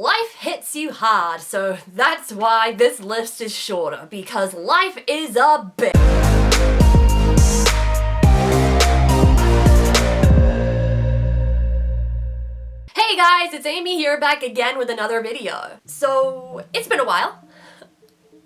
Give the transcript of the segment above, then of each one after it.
Life hits you hard, so that's why this list is shorter, because life is a bitch. Hey guys, it's Amy here, back again with another video. So, it's been a while,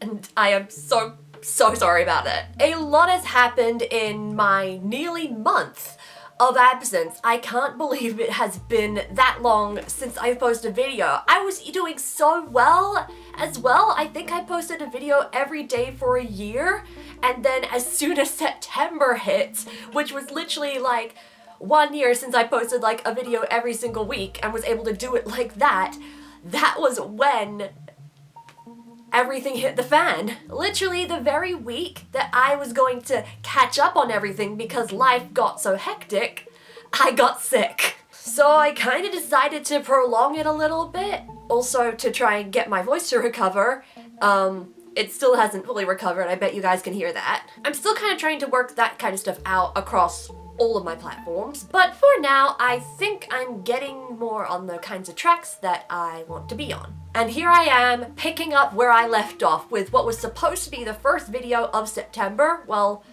and I am so sorry about it. A lot has happened in my nearly month of absence. I can't believe it has been that long since I posted a video. I was doing so well as well. I think I posted a video every day for a year, and then as soon as September hit, which was literally like 1 year since I posted like a video every single week and was able to do it like that was when everything hit the fan. Literally the very week that I was going to catch up on everything because life got so hectic, I got sick. So I kind of decided to prolong it a little bit, also to try and get my voice to recover. It still hasn't fully recovered, I bet you guys can hear that. I'm still kind of trying to work that kind of stuff out across all of my platforms, but for now, I think I'm getting more on the kinds of tracks that I want to be on. And here I am, picking up where I left off with what was supposed to be the first video of September. Well,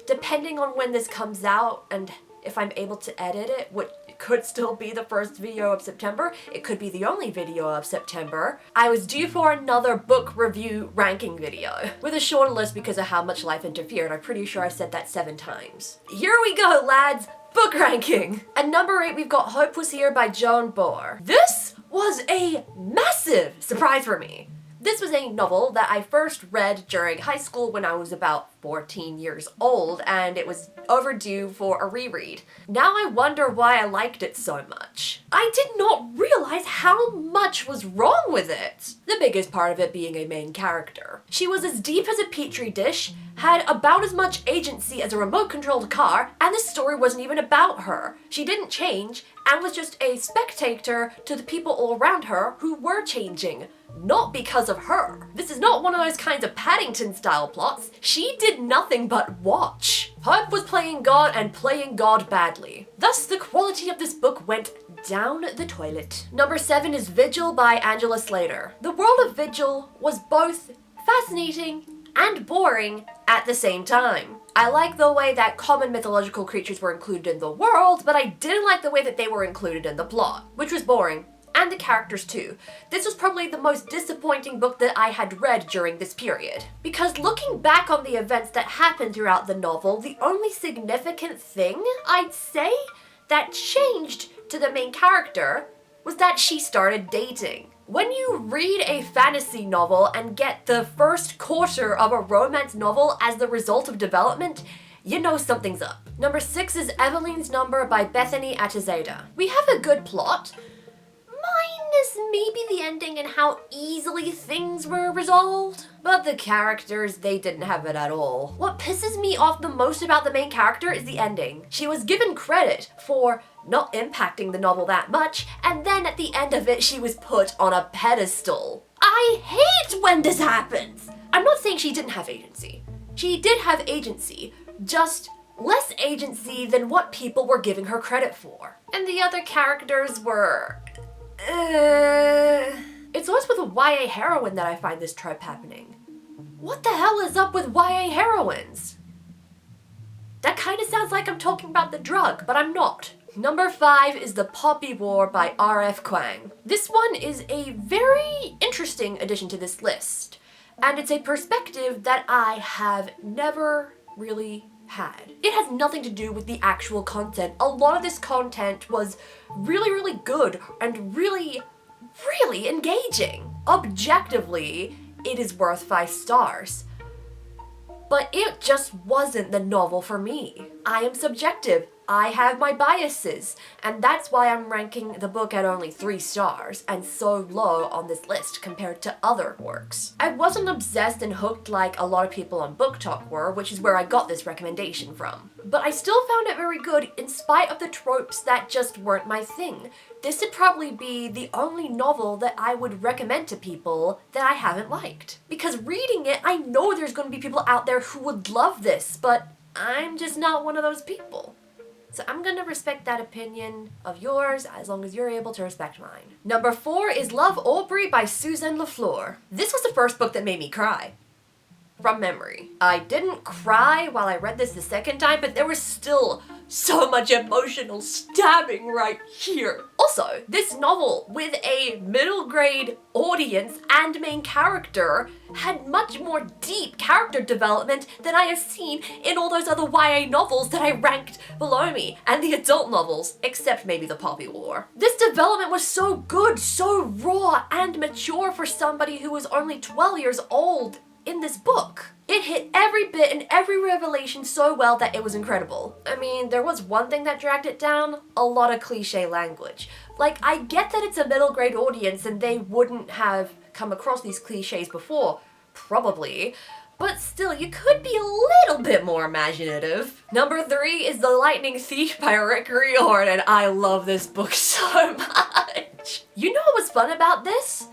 depending on when this comes out and if I'm able to edit it, which could still be the first video of September, it could be the only video of September, I was due for another book review ranking video with a shorter list because of how much life interfered. I'm pretty sure I said that 7 times. Here we go, lads! Book ranking! At number 8, we've got Hope Was Here by Joan Bohr. This was a massive surprise for me. This was a novel that I first read during high school when I was about 14 years old, and it was overdue for a reread. Now I wonder why I liked it so much. I did not realize how much was wrong with it. The biggest part of it being a main character. She was as deep as a petri dish, had about as much agency as a remote-controlled car, and the story wasn't even about her. She didn't change, and was just a spectator to the people all around her who were changing. Not because of her. This is not one of those kinds of Paddington-style plots. She did nothing but watch. Hope was playing God and playing God badly. Thus, the quality of this book went down the toilet. Number 7 is Vigil by Angela Slater. The world of Vigil was both fascinating and boring at the same time. I like the way that common mythological creatures were included in the world, but I didn't like the way that they were included in the plot, which was boring. And the characters too. This was probably the most disappointing book that I had read during this period. Because looking back on the events that happened throughout the novel, the only significant thing, I'd say, that changed to the main character was that she started dating. When you read a fantasy novel and get the first quarter of a romance novel as the result of development, you know something's up. Number 6 is Evalene's Number by Bethany Atazadeh. We have a good plot, minus maybe the ending and how easily things were resolved. But the characters, they didn't have it at all. What pisses me off the most about the main character is the ending. She was given credit for not impacting the novel that much, and then at the end of it, she was put on a pedestal. I hate when this happens! I'm not saying she didn't have agency. She did have agency, just less agency than what people were giving her credit for. And the other characters were It's always with a YA heroine that I find this trope happening. What the hell is up with YA heroines? That kind of sounds like I'm talking about the drug, but I'm not. Number 5 is The Poppy War by R.F. Kuang. This one is a very interesting addition to this list, and it's a perspective that I have never really had. It has nothing to do with the actual content. A lot of this content was really good and really engaging. Objectively, it is worth 5 stars. But it just wasn't the novel for me. I am subjective. I have my biases, and that's why I'm ranking the book at only 3 stars and so low on this list compared to other works. I wasn't obsessed and hooked like a lot of people on Book Talk were, which is where I got this recommendation from. But I still found it very good in spite of the tropes that just weren't my thing. This would probably be the only novel that I would recommend to people that I haven't liked. Because reading it, I know there's going to be people out there who would love this, but I'm just not one of those people. So I'm gonna respect that opinion of yours as long as you're able to respect mine. Number 4 is Love, Aubrey by Suzanne LaFleur. This was the first book that made me cry. From memory. I didn't cry while I read this the second time, but there was still so much emotional stabbing right here. Also, this novel with a middle grade audience and main character had much more deep character development than I have seen in all those other YA novels that I ranked below me, and the adult novels, except maybe the Poppy War. This development was so good, so raw and mature for somebody who was only 12 years old in this book. It hit every bit and every revelation so well that it was incredible. I mean, there was one thing that dragged it down, a lot of cliche language. Like, I get that it's a middle grade audience and they wouldn't have come across these cliches before, probably, but still, you could be a little bit more imaginative. Number 3 is The Lightning Thief by Rick Riordan. I love this book so much. You know what was fun about this?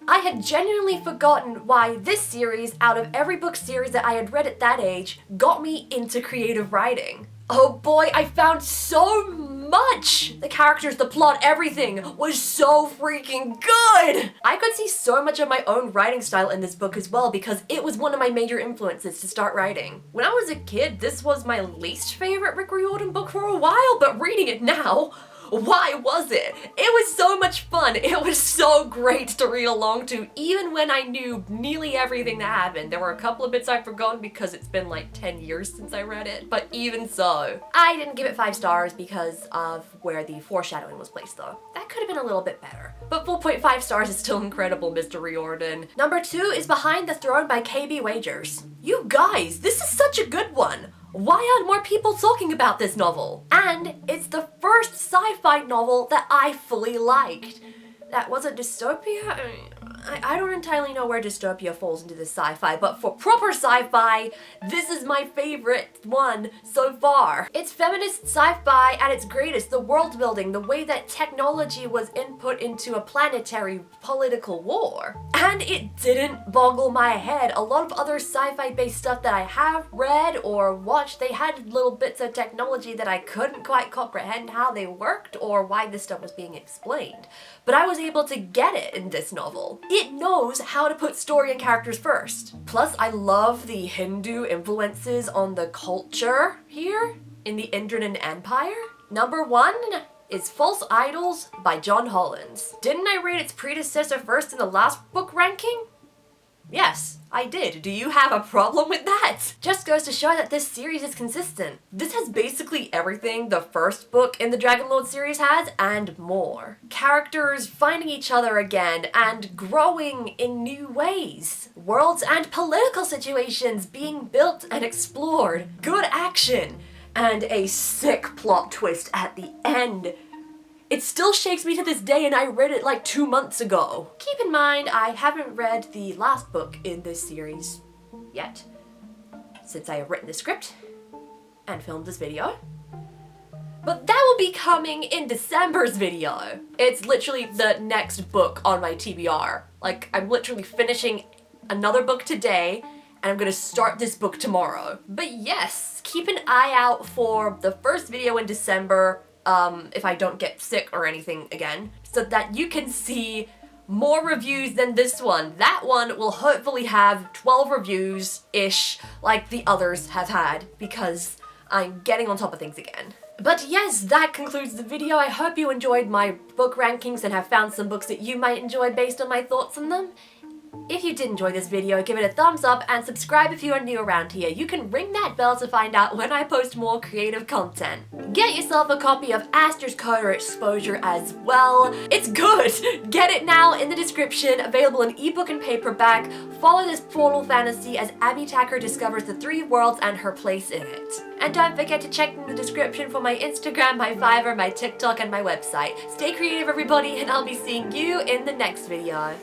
I had genuinely forgotten why this series, out of every book series that I had read at that age, got me into creative writing. Oh boy, I found so much! The characters, the plot, everything was so freaking good! I could see so much of my own writing style in this book as well because it was one of my major influences to start writing. When I was a kid, this was my least favorite Rick Riordan book for a while, but reading it now, why was it? It was so much fun. It was so great to read along to, even when I knew nearly everything that happened. There were a couple of bits I've forgotten because it's been like 10 years since I read it, but even so. I didn't give it 5 stars because of where the foreshadowing was placed though. That could have been a little bit better. But 4.5 stars is still incredible, Mr. Riordan. Number 2 is Behind the Throne by KB Wagers. You guys, this is such a good one. Why aren't more people talking about this novel? And it's the first sci-fi novel that I fully liked. That wasn't dystopia? I don't entirely know where dystopia falls into the sci-fi, but for proper sci-fi, this is my favorite one so far. It's feminist sci-fi at its greatest, the world building, the way that technology was input into a planetary political war. And it didn't boggle my head. A lot of other sci-fi based stuff that I have read or watched, they had little bits of technology that I couldn't quite comprehend how they worked or why this stuff was being explained. But I was able to get it in this novel. It knows how to put story and characters first. Plus, I love the Hindu influences on the culture here in the Indian Empire. Number 1 is False Idols by John Hollins. Didn't I rate its predecessor first in the last book ranking? Yes, I did. Do you have a problem with that? Just goes to show that this series is consistent. This has basically everything the first book in the Dragonlord series has, and more. Characters finding each other again and growing in new ways. Worlds and political situations being built and explored. Good action, and a sick plot twist at the end. It still shakes me to this day and I read it like 2 months ago. Keep in mind, I haven't read the last book in this series yet, since I have written the script and filmed this video. But that will be coming in December's video. It's literally the next book on my TBR. Like, I'm literally finishing another book today and I'm gonna start this book tomorrow. But yes, keep an eye out for the first video in December, if I don't get sick or anything again, so that you can see more reviews than this one. That one will hopefully have 12 reviews-ish like the others have had, because I'm getting on top of things again. But yes, that concludes the video. I hope you enjoyed my book rankings and have found some books that you might enjoy based on my thoughts on them. If you did enjoy this video, give it a thumbs up and subscribe if you are new around here. You can ring that bell to find out when I post more creative content. Get yourself a copy of ASTER'S CODA Exposure as well. It's good! Get it now in the description, available in ebook and paperback. Follow this portal fantasy as Abby Tacker discovers the 3 worlds and her place in it. And don't forget to check in the description for my Instagram, my Fiverr, my TikTok, and my website. Stay creative, everybody, and I'll be seeing you in the next video.